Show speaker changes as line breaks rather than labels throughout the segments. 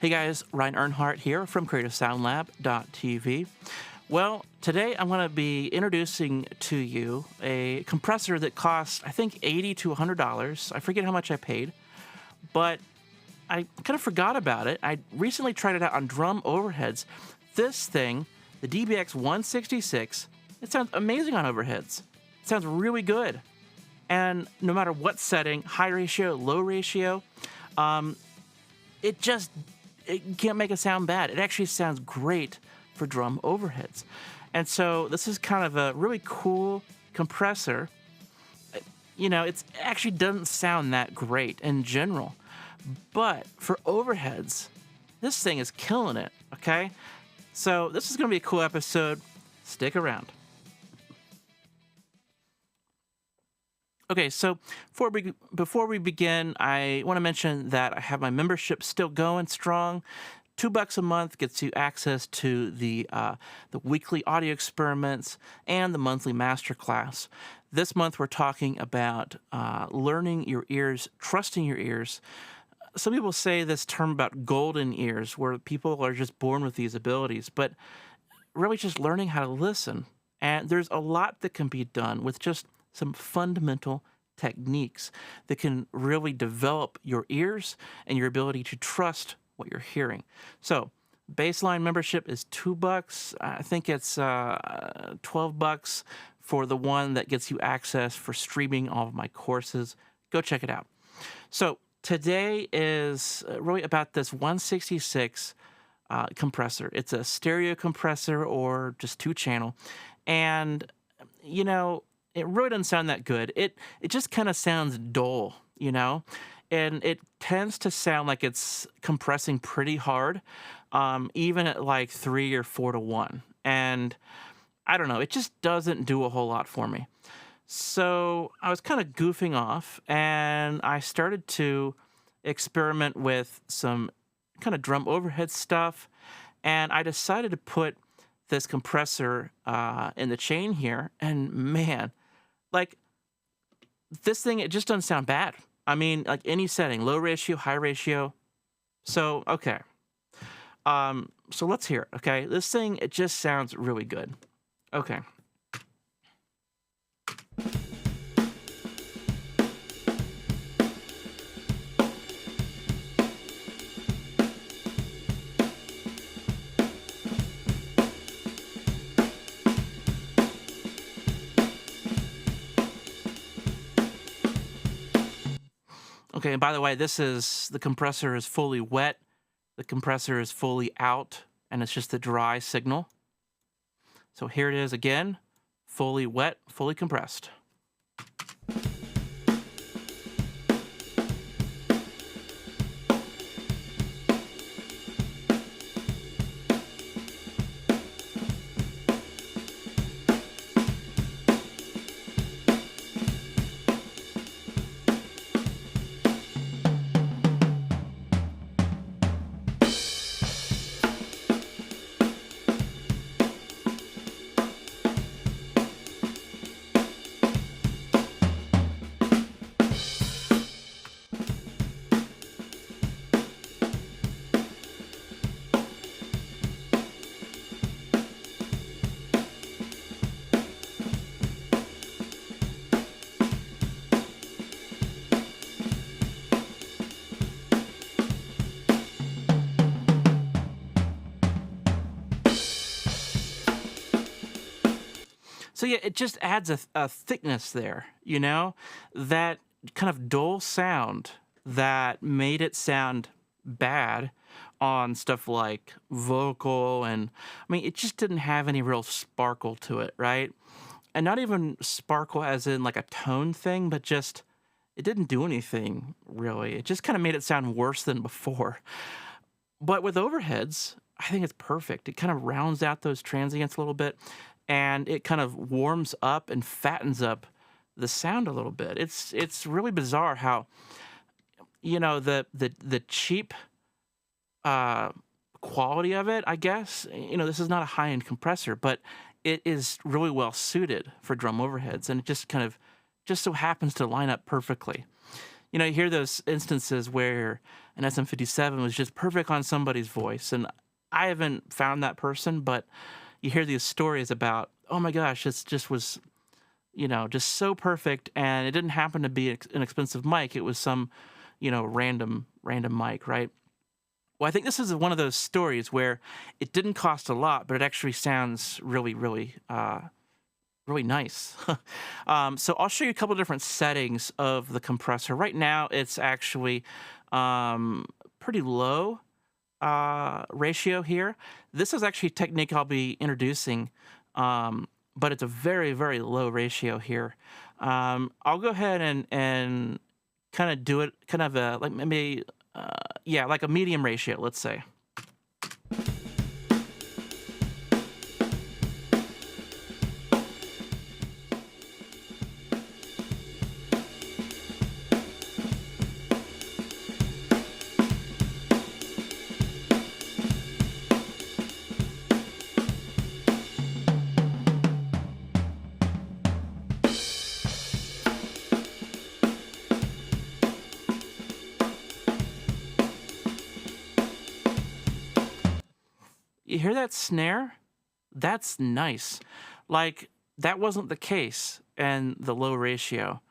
Hey guys, Ryan Earnhardt here from CreativeSoundLab.tv. Well, today I'm going to be introducing to you a compressor that costs, I think, $80 to $100. I forget how much I paid, but I kind of forgot about it. I recently tried it out on drum overheads. This thing, the DBX 166, it sounds amazing on overheads. It sounds really good. And no matter what setting, high ratio, low ratio, it can't make it sound bad. It actually sounds great for drum overheads. And so this is kind of a really cool compressor. You know, it actually doesn't sound that great in general. But for overheads, this thing is killing it, okay? So this is going to be a cool episode. Stick around. Okay, so before we begin, I want to mention that I have my membership still going strong. $2 a month gets you access to the weekly audio experiments and the monthly masterclass. This month we're talking about learning your ears, trusting your ears. Some people say this term about golden ears, where people are just born with these abilities, but really just learning how to listen. And there's a lot that can be done with just some fundamental techniques that can really develop your ears and your ability to trust what you're hearing. So baseline membership is $2. I think it's $12 for the one that gets you access for streaming all of my courses. Go check it out. So today is really about this 166 compressor. It's a stereo compressor or just 2-channel. And, you know, it really doesn't sound that good. It just kind of sounds dull, you know? And it tends to sound like it's compressing pretty hard, even at like 3 or 4 to 1. And I don't know, it just doesn't do a whole lot for me. So I was kind of goofing off, and I started to experiment with some kind of drum overhead stuff, and I decided to put this compressor in the chain here, and man, like this thing, it just doesn't sound bad. I mean, like any setting, low ratio, high ratio. So, okay. So let's hear it, okay? This thing, it just sounds really good. Okay. Okay, and by the way, the compressor is fully wet, the compressor is fully out, and it's just a dry signal. So here it is again, fully wet, fully compressed. So yeah, it just adds a thickness there, you know? That kind of dull sound that made it sound bad on stuff like vocal, and I mean, it just didn't have any real sparkle to it, right? And not even sparkle as in like a tone thing, but just, it didn't do anything really. It just kind of made it sound worse than before. But with overheads, I think it's perfect. It kind of rounds out those transients a little bit, and it kind of warms up and fattens up the sound a little bit. It's really bizarre how, you know, the cheap quality of it, I guess. You know, this is not a high-end compressor, but it is really well suited for drum overheads, and it just so happens to line up perfectly. You hear those instances where an SM57 was just perfect on somebody's voice, and I haven't found that person, but you hear these stories about, oh my gosh, this just was, just so perfect, and it didn't happen to be an expensive mic. It was some, random mic, right? Well, I think this is one of those stories where it didn't cost a lot, but it actually sounds really, really, really nice. So I'll show you a couple different settings of the compressor. Right now, it's actually pretty low ratio here. This is actually a technique I'll be introducing, but it's a very, very low ratio here. I'll go ahead and kind of do it, kind of like maybe, yeah, like a medium ratio, let's say. You hear that snare? That's nice. Like, that wasn't the case in the low ratio,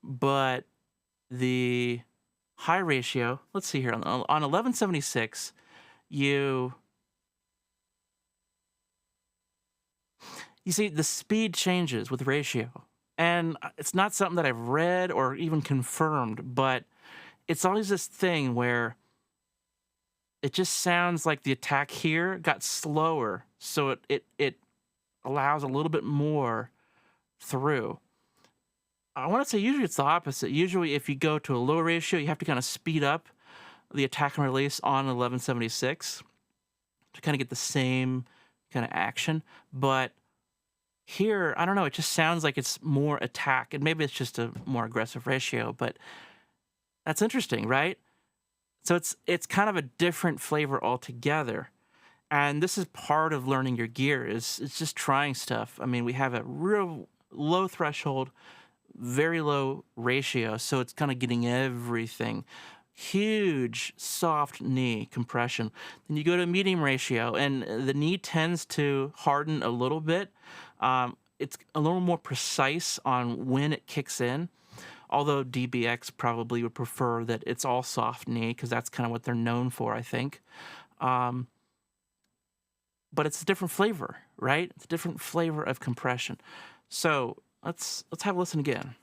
but the high ratio, let's see here, on 1176, you see the speed changes with ratio. And it's not something that I've read or even confirmed, but it's always this thing where it just sounds like the attack here got slower, so it allows a little bit more through. I want to say usually it's the opposite. Usually, if you go to a low ratio, you have to kind of speed up the attack and release on 1176 to kind of get the same kind of action. But here, I don't know, it just sounds like it's more attack, and maybe it's just a more aggressive ratio, but that's interesting, right? So it's kind of a different flavor altogether. And this is part of learning your gear, is it's just trying stuff. I mean, we have a real low threshold, very low ratio, so it's kind of getting everything. Huge soft knee compression. Then you go to medium ratio, and the knee tends to harden a little bit. It's a little more precise on when it kicks in. Although DBX probably would prefer that it's all soft knee, because that's kind of what they're known for, I think. But it's a different flavor, right? It's a different flavor of compression. So let's have a listen again.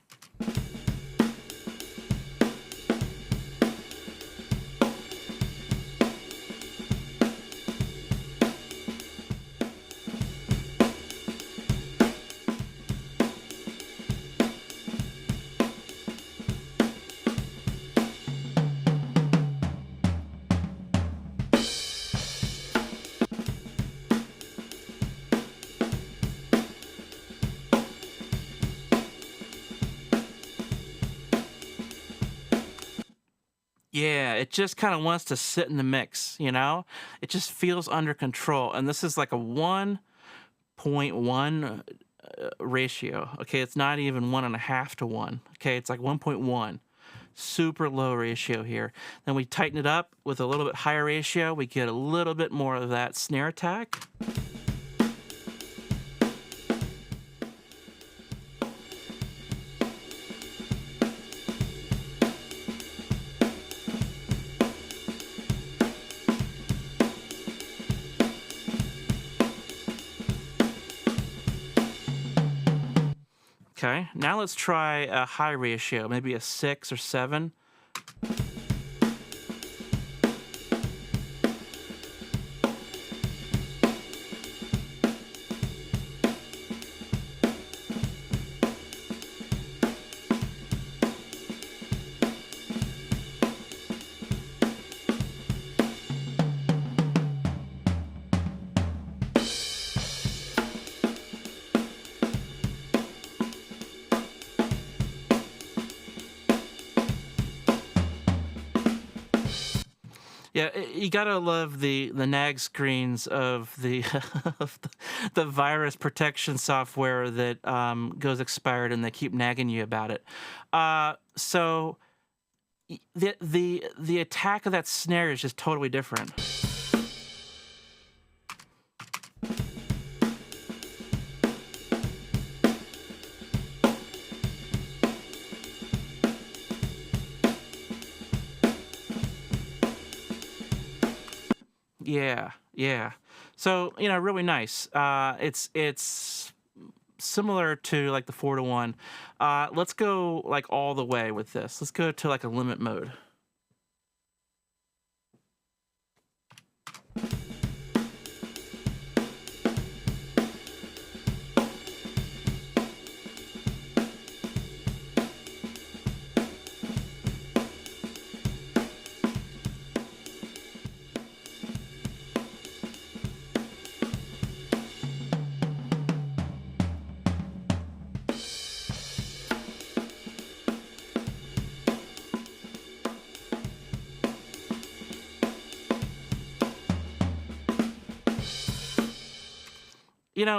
Yeah, it just kind of wants to sit in the mix, you know? It just feels under control. And this is like a 1.1 ratio. Okay, it's not even 1.5 to 1. Okay, it's like 1.1. Super low ratio here. Then we tighten it up with a little bit higher ratio. We get a little bit more of that snare attack. Okay, now let's try a high ratio, maybe a 6 or 7. Yeah, you gotta love the nag screens of the of the virus protection software that goes expired, and they keep nagging you about it. So The attack of that snare is just totally different. Yeah, yeah. So, really nice. It's similar to like the 4-to-1. Let's go like all the way with this. Let's go to like a limit mode.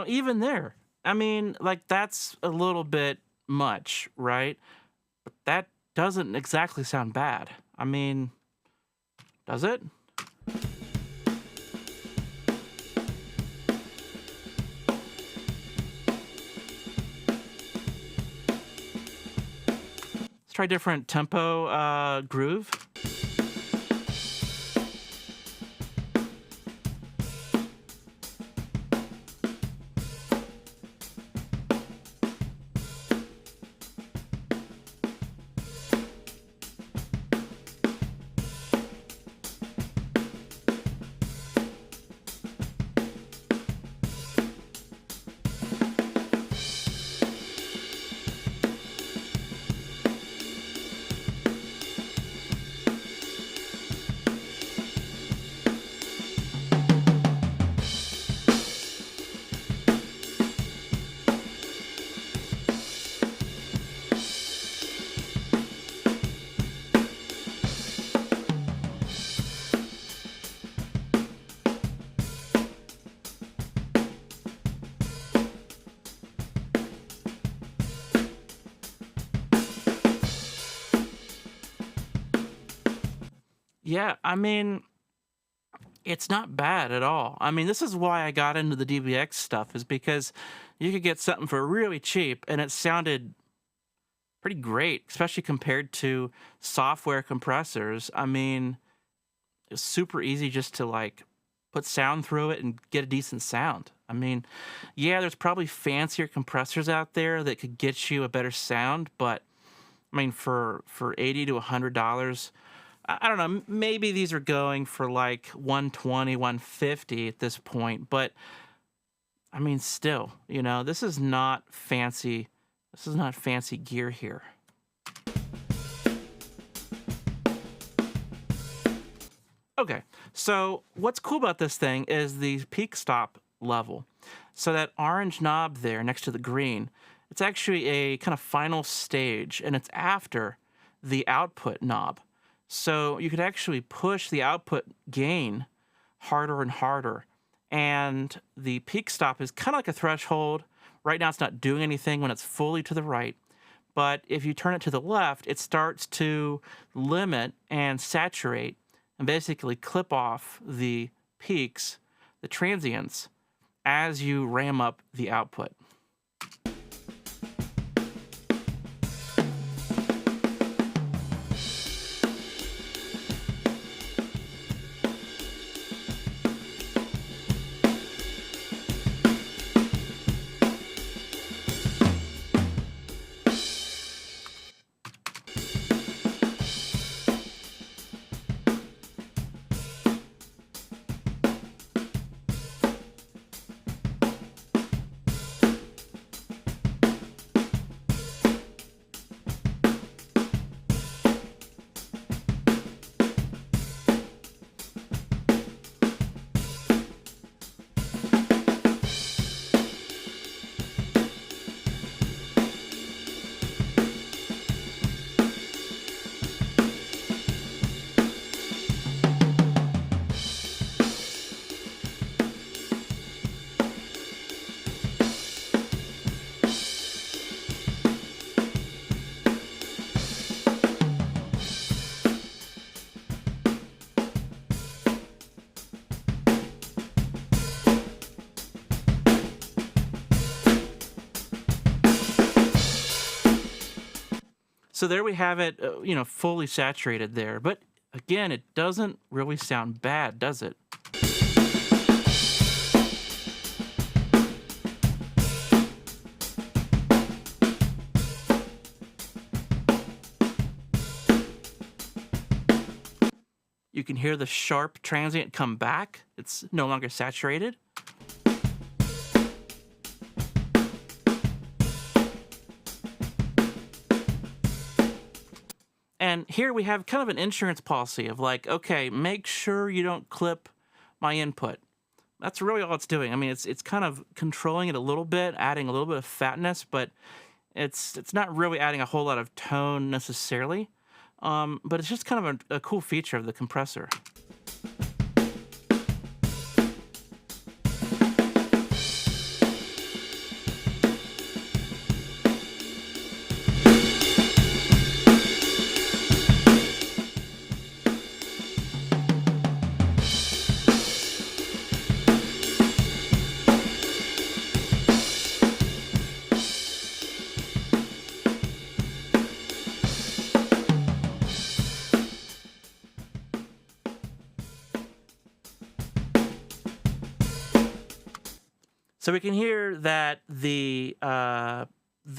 Even there, I mean, like that's a little bit much, right? But that doesn't exactly sound bad. I mean, does it? Let's try different tempo groove. Yeah, I mean, it's not bad at all. I mean, this is why I got into the DBX stuff, is because you could get something for really cheap and it sounded pretty great, especially compared to software compressors. I mean, it's super easy just to like put sound through it and get a decent sound. I mean, yeah, there's probably fancier compressors out there that could get you a better sound, but I mean, for $80 to $100, I don't know. Maybe these are going for like 120, 150 at this point, but I mean, still, this is not fancy. This is not fancy gear here. Okay, so what's cool about this thing is the peak stop level. So that orange knob there next to the green, it's actually a kind of final stage, and it's after the output knob. So you could actually push the output gain harder and harder. And the peak stop is kind of like a threshold. Right now it's not doing anything when it's fully to the right. But if you turn it to the left, it starts to limit and saturate and basically clip off the peaks, the transients, as you ram up the output. So there we have it, fully saturated there. But again, it doesn't really sound bad, does it? You can hear the sharp transient come back. It's no longer saturated. And here we have kind of an insurance policy of like, okay, make sure you don't clip my input. That's really all it's doing. I mean, it's kind of controlling it a little bit, adding a little bit of fatness, but it's not really adding a whole lot of tone necessarily. But it's just kind of a cool feature of the compressor. So we can hear that the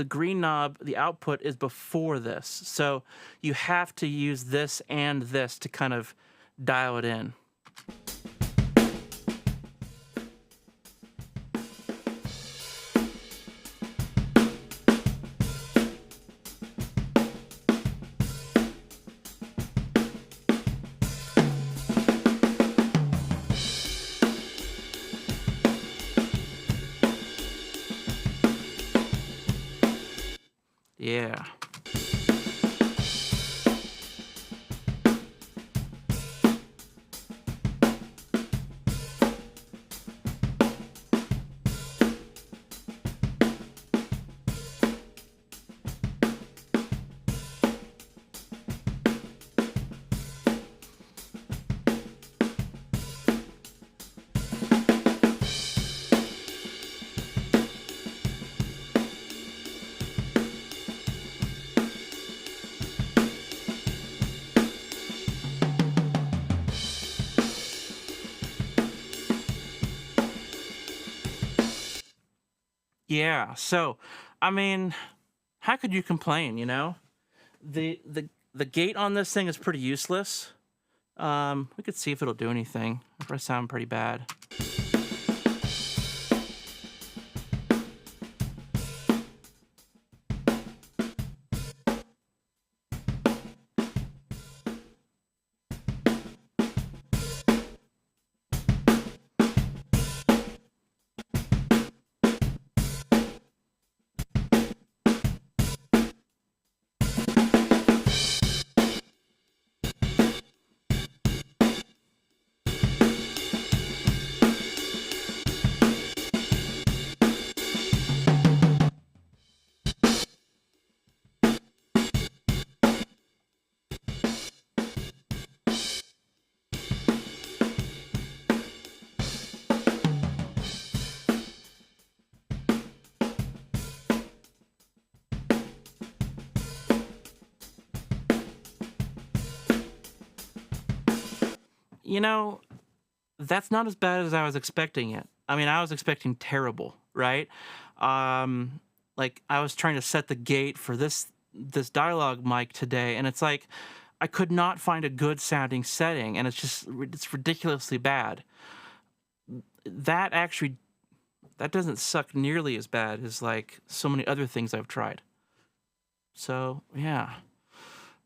green knob, the output is before this. So you have to use this and this to kind of dial it in. Yeah. Yeah. So, I mean, how could you complain, you know? The gate on this thing is pretty useless. We could see if it'll do anything. It does sound pretty bad. You know, that's not as bad as I was expecting it. I mean, I was expecting terrible, right? Like I was trying to set the gate for this dialogue mic today, and it's like I could not find a good sounding setting, and it's ridiculously bad. That actually that doesn't suck nearly as bad as like so many other things I've tried. So yeah,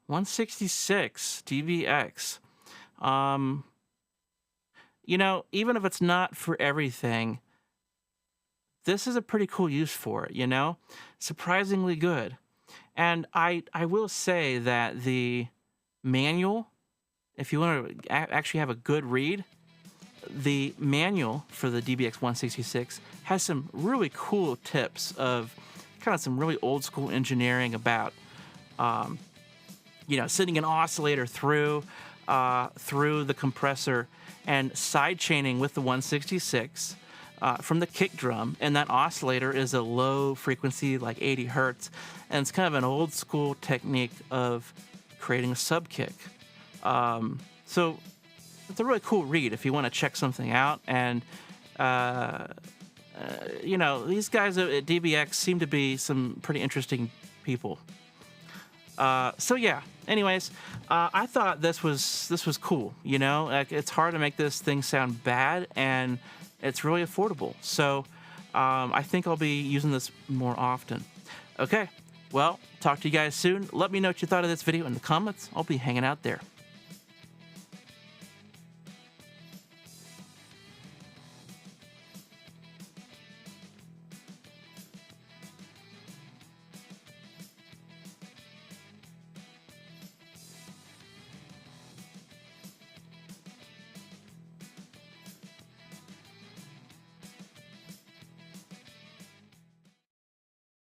166 DBX. Um, even if it's not for everything, this is a pretty cool use for it, Surprisingly good. And I will say that the manual, if you want to actually have a good read, the manual for the DBX 166 has some really cool tips of kind of some really old school engineering about, sending an oscillator through the compressor and side chaining with the 166, from the kick drum, and that oscillator is a low frequency, like 80 hertz, and it's kind of an old school technique of creating a sub kick. So it's a really cool read if you want to check something out. And these guys at DBX seem to be some pretty interesting people. So yeah. Anyways, I thought this was cool. Like, it's hard to make this thing sound bad, and it's really affordable. So I think I'll be using this more often. Okay. Well, talk to you guys soon. Let me know what you thought of this video in the comments. I'll be hanging out there.